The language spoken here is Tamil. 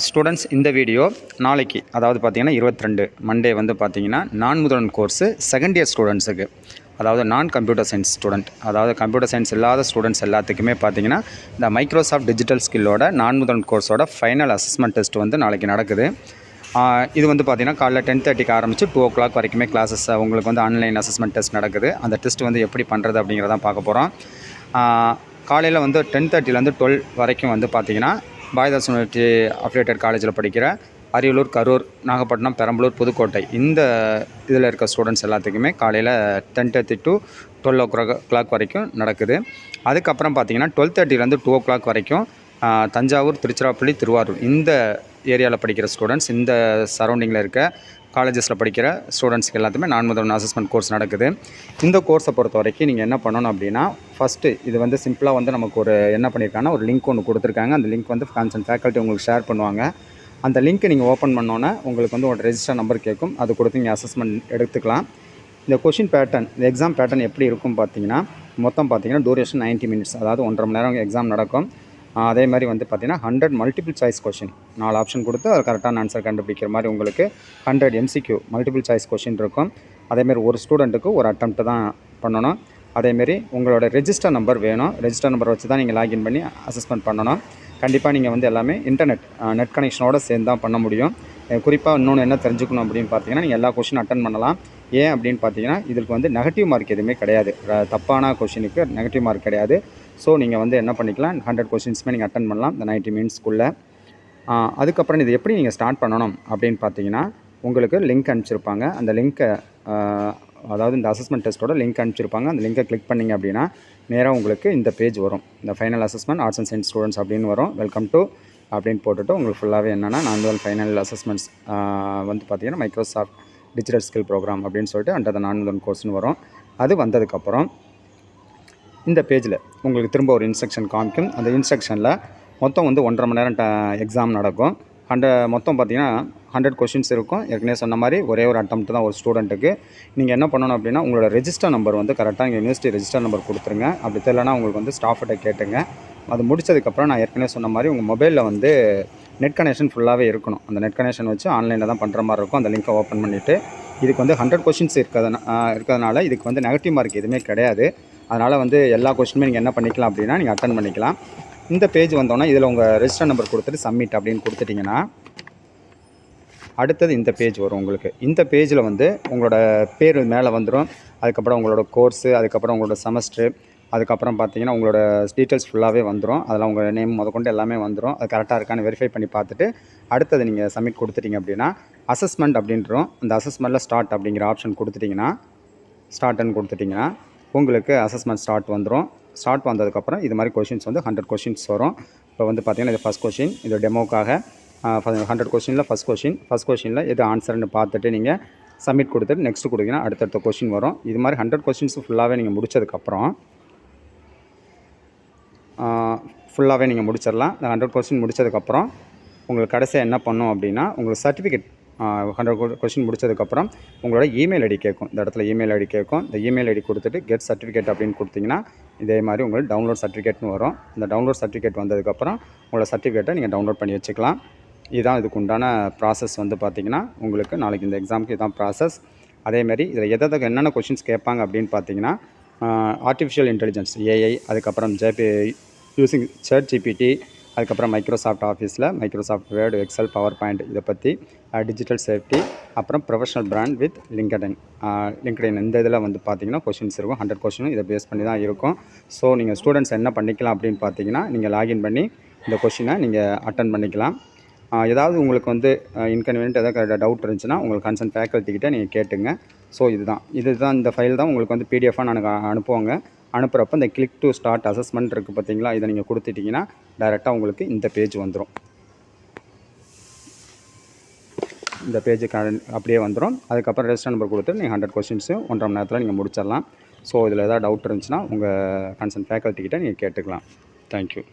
ஸ்டூடெண்ட்ஸ் இந்த வீடியோ நாளைக்கு அதாவது பார்த்தீங்கன்னா 22 மண்டே வந்து பார்த்தீங்கன்னா நான் முதல்வன் கோர்ஸு செகண்ட் இயர் ஸ்டூடெண்ட்ஸுக்கு, அதாவது நான் கம்ப்யூட்டர் சயின்ஸ் ஸ்டூடெண்ட், அதாவது கம்ப்யூட்டர் சயின்ஸ் இல்லாத ஸ்டூடெண்ட்ஸ் எல்லாத்துக்குமே பார்த்தீங்கன்னா இந்த மைக்ரோசாஃப்ட் டிஜிட்டல் ஸ்கில்லோட நான் முதல்வன் கோர்ஸோட ஃபைனல் அசஸ்மெண்ட் டெஸ்ட் வந்து நாளைக்கு நடக்குது. இது வந்து பார்த்திங்கன்னா காலைல 10:30க்கு ஆரம்பித்து 2 o'clock வரைக்குமே கிளாஸஸ் உங்களுக்கு வந்து ஆன்லைன் அசஸ்மெண்ட் டெஸ்ட் நடக்குது. அந்த டெஸ்ட் வந்து எப்படி பண்ணுறது அப்படிங்கிறதான் பார்க்க போகிறோம். காலையில் வந்து 10:30லேருந்து 12 வரைக்கும் வந்து பார்த்திங்கன்னா பாய்தாஸ் யூனிவர்சிட்டி அஃபிலியேட்டட் காலேஜில் படிக்கிற அரியலூர், கரூர், நாகப்பட்டினம், பெரம்பலூர், புதுக்கோட்டை இந்த இதில் இருக்க ஸ்டூடெண்ட்ஸ் எல்லாத்துக்குமே காலையில் 10:30 to 12 o'clock வரைக்கும் நடக்குது. அதுக்கப்புறம் பார்த்திங்கன்னா 12:30லேருந்து 2 o'clock வரைக்கும் தஞ்சாவூர், திருச்சிராப்பள்ளி, திருவாரூர் இந்த ஏரியாவில் படிக்கிற ஸ்டூடெண்ட்ஸ், இந்த சரௌண்டிங்கில் இருக்க காலேஜஸில் படிக்கிற ஸ்டூடெண்ட்ஸ்க்கு எல்லாத்துமே நான் முதல்வன் அசஸ்மெண்ட் கோர்ஸ் நடக்குது. இந்த கோர்ஸை பொறுத்த வரைக்கும் நீங்கள் என்ன பண்ணணும் அப்படின்னா, ஃபஸ்ட்டு இது வந்து சிம்பிளாக வந்து நமக்கு ஒரு என்ன பண்ணியிருக்காங்கன்னா ஒரு லிங்க் ஒன்று கொடுத்துருக்காங்க. அந்த லிங்க் வந்து கன்சர்ன் ஃபேக்கல்ட்டி உங்களுக்கு ஷேர் பண்ணுவாங்க. அந்த லிங்க்கை நீங்கள் ஓப்பன் பண்ணோன்னே உங்களுக்கு வந்து ஒரு ரெஜிஸ்டர் நம்பர் கேட்கும். அது கொடுத்து நீங்கள் அசஸ்மெண்ட் எடுத்துக்கலாம். இந்த கொஷின் பேட்டர்ன், இந்த எக்ஸாம் பேட்டர்ன் எப்படி இருக்கும் பார்த்தீங்கன்னா, மொத்தம் பார்த்தீங்கன்னா டூரேஷன் 90 minutes, அதாவது 1.5 மணி நேரம் எக்ஸாம் நடக்கும். அதே மாதிரி வந்து பார்த்திங்கன்னா 100 மல்டிபிள் சாய்ஸ் கொஷின், 4 ஆப்ஷன் கொடுத்து அது கரெக்டான ஆன்சர் கண்டுபிடிக்கிற மாதிரி உங்களுக்கு 100 MCQ மல்டிபிள் சாய்ஸ் கொஷின் இருக்கும். அதேமாரி ஒரு ஸ்டூடெண்ட்டுக்கு ஒரு அட்டெம்ப்ட் தான் பண்ணணும். அதேமாரி உங்களோட ரெஜிஸ்டர் நம்பர் வேணும். ரெஜிஸ்டர் நம்பர் வச்சு தான் நீங்கள் லாகின் பண்ணி அசஸ்மெண்ட் பண்ணணும். கண்டிப்பாக நீங்கள் வந்து எல்லாமே நெட் கனெக்ஷனோடு சேர்ந்து தான் பண்ண முடியும். குறிப்பாக இன்னொன்று என்ன தெரிஞ்சுக்கணும் அப்படின்னு பார்த்தீங்கன்னா, நீங்கள் எல்லா கொஷின் அட்டன் பண்ணலாம். ஏன் அப்படின்னு பார்த்தீங்கன்னா, இதுக்கு வந்து நெகட்டிவ் மார்க் எதுவுமே கிடையாது. தப்பான கொஷினுக்கு நெகட்டிவ் மார்க் கிடையாது. ஸோ நீங்கள் வந்து என்ன பண்ணிக்கலாம், 100 கொஷின்ஸுமே நீங்கள் அட்டன் பண்ணலாம் இந்த 90 minutesக்குள்ளே. அதுக்கப்புறம் இது எப்படி நீங்கள் ஸ்டார்ட் பண்ணணும் அப்படின்னு பார்த்தீங்கன்னா, உங்களுக்கு லிங்க் அனுப்பிச்சிருப்பாங்க. அந்த லிங்க்கை அதாவது இந்த அசஸ்மெண்ட் டெஸ்ட்டோட லிங்க் அனுப்பிச்சிருப்பாங்க. அந்த லிங்கை கிளிக் பண்ணிங்க அப்படின்னா நேராக உங்களுக்கு இந்த பேஜ் வரும். இந்த final assessment arts and science students அப்படின்னு வரும். வெல்கம் டு அப்படின்னு போட்டுட்டு உங்களுக்கு ஃபுல்லாகவே என்னென்னா நான் முதல் ஃபைனல் அசஸ்மெண்ட்ஸ் வந்து பார்த்திங்கன்னா மைக்ரோசாஃப்ட் டிஜிட்டல் ஸ்கில் ப்ரோக்ராம் அப்படின்னு சொல்லிட்டு அண்டர் த நான் முதல் கோர்ஸ்னு வரும். அது வந்ததுக்கப்புறம் இந்த பேஜில் உங்களுக்கு திரும்ப ஒரு இன்ஸ்ட்ரக்ஷன் காமிக்கும். அந்த இன்ஸ்ட்ரக்ஷனில் மொத்தம் வந்து 1.5 மணி நேரம் எக்ஸாம் நடக்கும். மொத்தம் பார்த்திங்கன்னா 100 கொஷின்ஸ் இருக்கும். ஏற்கனவே சொன்ன மாதிரி ஒரே ஒரு அட்டெம்ப்ட் தான் ஒரு ஸ்டூடெண்ட்டுக்கு. நீங்கள் என்ன பண்ணணும் அப்படின்னா, உங்களோட ரெஜிஸ்டர் நம்பர் வந்து கரெக்டாக இங்கே யூனிவர்சிட்டி ரெஜிஸ்டர் நம்பர் கொடுத்துருங்க. அப்படி தெரியலனா உங்களுக்கு வந்து ஸ்டாஃப்கிட்ட கேட்டுங்க. அது முடிச்சதுக்கப்புறம் நான் ஏற்கனவே சொன்ன மாதிரி உங்கள் மொபைலில் வந்து நெட் கனெக்ஷன் ஃபுல்லாகவே இருக்கணும். அந்த நெட் கனெக்ஷன் வச்சு ஆன்லைனில் தான் பண்ணுற மாதிரி இருக்கும். அந்த லிங்க்கை ஓப்பன் பண்ணிவிட்டு இதுக்கு வந்து 100 கொஷின்ஸ் இருக்கிறதுனால இதுக்கு வந்து நெகட்டிவ் மார்க் எதுவுமே கிடையாது. அதனால் வந்து எல்லா கொஷினுமே நீங்கள் என்ன பண்ணிக்கலாம் அப்படின்னா நீங்கள் அட்டன் பண்ணிக்கலாம். இந்த பேஜ் வந்தோன்னா இதில் உங்கள் ரெஜிஸ்டர் நம்பர் கொடுத்துட்டு சப்மிட் அப்படின்னு கொடுத்துட்டிங்கன்னா அடுத்தது இந்த பேஜ் வரும் உங்களுக்கு. இந்த பேஜில் வந்து உங்களோட பேர் மேலே வந்துடும். அதுக்கப்புறம் உங்களோட கோர்ஸு, அதுக்கப்புறம் உங்களோட செமஸ்ட்ரு, அதுக்கப்புறம் பார்த்தீங்கன்னா உங்களோட டீட்டெயில்ஸ் ஃபுல்லாகவே வந்துடும். அதெல்லாம் உங்கள் நேம் முதற்கொண்டு எல்லாமே வந்துடும். அது கரெக்டாக இருக்கான்னு வெரிஃபை பண்ணி பார்த்துட்டு அடுத்தது நீங்கள் சப்மிட் கொடுத்துட்டிங்க அப்படின்னா அசஸ்மெண்ட் அப்படின்றோம். அந்த அசஸ்மெண்ட்டில் ஸ்டார்ட் அப்படிங்கிற ஆப்ஷன் கொடுத்துட்டிங்கன்னா ஸ்டார்ட்னு கொடுத்துட்டிங்கன்னா உங்களுக்கு அசஸ்மெண்ட் ஸ்டார்ட் வந்துடும். ஸ்டார்ட் வந்ததுக்கப்புறம் இது மாதிரி கொஷின்ஸ் வந்து 100 கொஷின்ஸ் வரும். இப்போ வந்து பார்த்திங்கன்னா இது ஃபஸ்ட் கொஷின், இது டெமோக்காக 100 கொஷினில் ஃபஸ்ட் கொஷினில் எது ஆன்சர்னு பார்த்துட்டு நீங்கள் சப்மிட் கொடுத்துட்டு நெக்ஸ்ட்டு கொடுத்தீங்கன்னா அடுத்தடுத்த கொஷின் வரும். இது மாதிரி 100 கொஷின்ஸ் ஃபுல்லாகவே நீங்கள் முடித்ததுக்கப்புறம் நீங்கள் முடிச்சிடலாம். இந்த 100 கொஷின் முடித்ததுக்கப்புறம் உங்களுக்கு கடைசியாக என்ன பண்ணணும் அப்படின்னா, உங்களுக்கு சர்டிஃபிகேட் 100 கொஷின் முடிச்சதுக்கப்புறம் உங்களோட இமெயில் ஐடி கேட்கும். இந்த இடத்துல இமெயில் ஐடி கேட்கும். இந்த இமெயில் ஐடி கொடுத்துட்டு கெட் சர்டிஃபிகேட் அப்படின்னு கொடுத்தீங்கன்னா இதே மாதிரி உங்களுக்கு டவுன்லோட் சர்டிஃபிகேட்னு வரும். இந்த டவுன்லோட் சர்டிஃபிகேட் வந்ததுக்கப்புறம் உங்களோட சர்டிஃபிகேட்டை நீங்கள் டவுன்லோட் பண்ணி வச்சுக்கலாம். இதுதான் இதுக்கு உண்டான ப்ராசஸ் வந்து பார்த்திங்கன்னா உங்களுக்கு நாளைக்கு இந்த எக்ஸாமுக்கு இதுதான் ப்ராசஸ். அதேமாரி இதில் எதுக்கு என்னென்ன கொஷின்ஸ் கேட்பாங்க அப்படின்னு பார்த்தீங்கன்னா, ஆர்டிஃபிஷியல் இன்டெலிஜென்ஸ் ஏஐ, அதுக்கப்புறம் யூஸிங் ChatGPT, அதுக்கப்புறம் மைக்ரோசாஃப்ட் ஆஃபீஸில் Microsoft Word, excel, power point இதை பற்றி, டிஜிட்டல் சேஃப்டி, அப்புறம் ப்ரொஃபஷனல் பிராண்ட் வித் லிங்க்டின் இந்த இதில் வந்து பார்த்திங்கன்னா கொஷின்ஸ் இருக்கும். 100 கொஷினும் இதை பேஸ் பண்ணி தான் இருக்கும். ஸோ நீங்கள் ஸ்டூடெண்ட்ஸ் என்ன பண்ணிக்கலாம் அப்படின்னு பார்த்தீங்கன்னா, நீங்கள் லாகின் பண்ணி இந்த கொஷினை நீங்கள் அட்டன் பண்ணிக்கலாம். ஏதாவது உங்களுக்கு வந்து இன்கன்வீனியன்ட் ஏதாவது டவுட் இருந்துச்சுன்னா உங்களுக்கு கன்சர்ன் ஃபேக்கல்ட்டிக்கிட்ட நீங்கள் கேட்டுங்க. ஸோ இதுதான் இந்த ஃபைல் தான் உங்களுக்கு வந்து பிடிஎஃபாக எனக்கு அனுப்புவாங்க. அனுப்புகிறப்ப இந்த கிளிக் டு ஸ்டார்ட் அசஸ்மெண்ட் இருக்குது பார்த்தீங்களா, இதை நீங்கள் கொடுத்துட்டிங்கன்னா டைரெக்டாக உங்களுக்கு இந்த பேஜ் வந்துடும். இந்த பேஜுக்கு அப்படியே வந்துடும். அதுக்கப்புறம் ரெஜிஸ்டர் நம்பர் கொடுத்துட்டு நீங்கள் 100 கொஷின்ஸு 1.5 மணி நேரத்தில் நீங்கள் முடிச்சிடலாம். ஸோ இதில் ஏதாவது டவுட் இருந்துச்சுன்னா உங்கள் கன்சர்ன் ஃபேக்கல்ட்டிக்கிட்ட நீங்கள் கேட்டுக்கலாம். தேங்க்யூ.